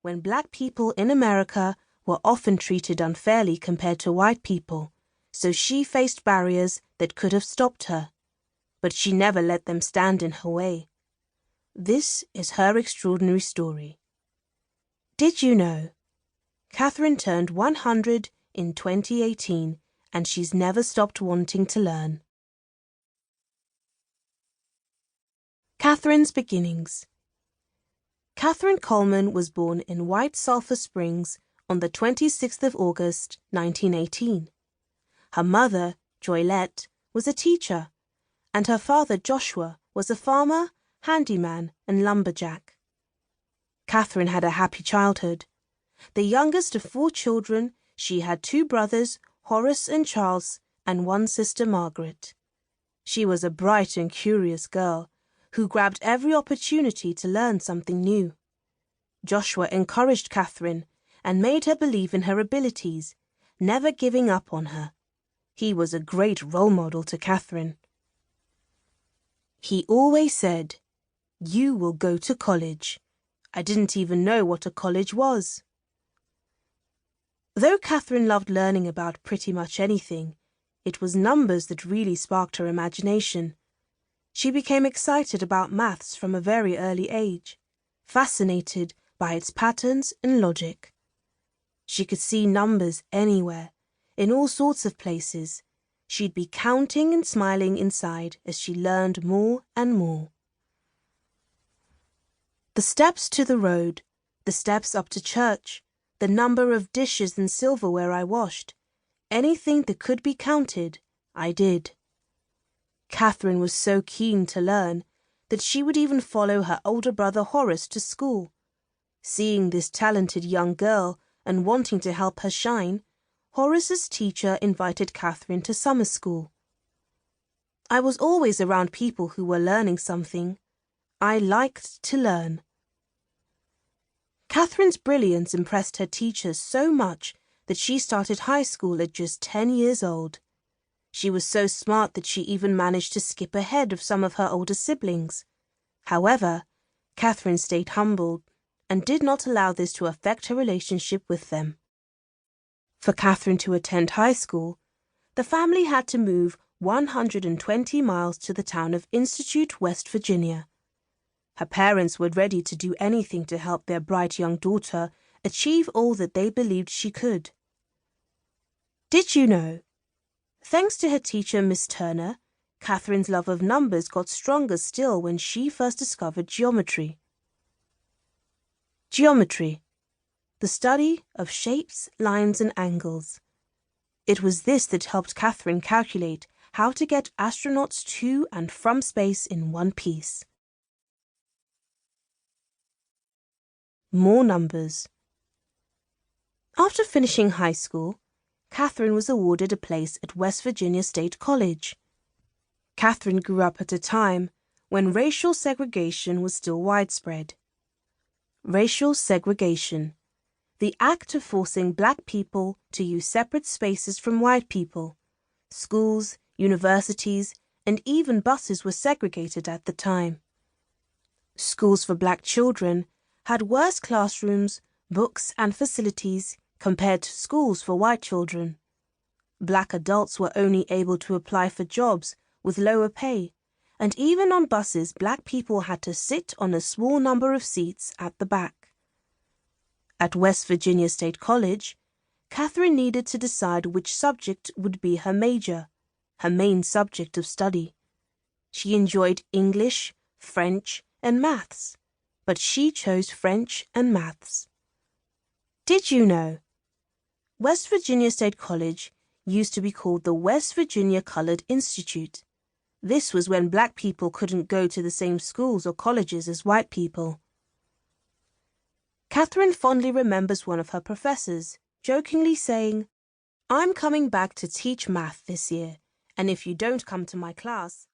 when black people in America were often treated unfairly compared to white people, so she faced barriers that could have stopped her. But she never let them stand in her way. This is her extraordinary story. Did you know? Katherine turned 100 in 2018, and she's never stopped wanting to learn. Katherine's beginnings. Katherine Coleman was born in White Sulphur Springs on the 26th of August, 1918. Her mother, Joylette, was a teacher, and her father, Joshua, was a farmer, handyman, and lumberjack. Katherine had a happy childhood. The youngest of 4 children, she had 2 brothers, Horace and Charles, and 1 sister, Margaret. She was a bright and curious girl who grabbed every opportunity to learn something new. Joshua encouraged Katherine and made her believe in her abilities, never giving up on her. He was a great role model to Katherine. He always said, "You will go to college." I didn't even know what a college was. Though Katherine loved learning about pretty much anything, it was numbers that really sparked her imagination. She became excited about maths from a very early age, fascinated by its patterns and logic. She could see numbers anywhere, in all sorts of places. She'd be counting and smiling inside as she learned more and more. The steps to the road, the steps up to church, the number of dishes and silverware I washed, anything that could be counted, I did. Katherine was so keen to learn that she would even follow her older brother Horace to school. Seeing this talented young girl and wanting to help her shine, Horace's teacher invited Katherine to summer school. I was always around people who were learning something. I liked to learn. Katherine's brilliance impressed her teachers so much that she started high school at just 10 years old. She was so smart that she even managed to skip ahead of some of her older siblings. However, Katherine stayed humble and did not allow this to affect her relationship with them. For Katherine to attend high school, the family had to move 120 miles to the town of Institute, West Virginia. Her parents were ready to do anything to help their bright young daughter achieve all that they believed she could. Did you know? Thanks to her teacher, Miss Turner, Katherine's love of numbers got stronger still when she first discovered geometry. Geometry, the study of shapes, lines, and angles. It was this that helped Katherine calculate how to get astronauts to and from space in one piece. More numbers. After finishing high school, Katherine was awarded a place at West Virginia State College. Katherine grew up at a time when racial segregation was still widespread. Racial segregation, the act of forcing black people to use separate spaces from white people. Schools, universities, and even buses were segregated at the time. Schools for black children had worse classrooms, books, and facilities compared to schools for white children. Black adults were only able to apply for jobs with lower pay, and even on buses, black people had to sit on a small number of seats at the back. At West Virginia State College, Katherine needed to decide which subject would be her major, her main subject of study. She enjoyed English, French, and maths, but she chose French and maths. Did you know? West Virginia State College used to be called the West Virginia Colored Institute. This was when black people couldn't go to the same schools or colleges as white people. Katherine fondly remembers one of her professors, jokingly saying, "I'm coming back to teach math this year, and if you don't come to my class,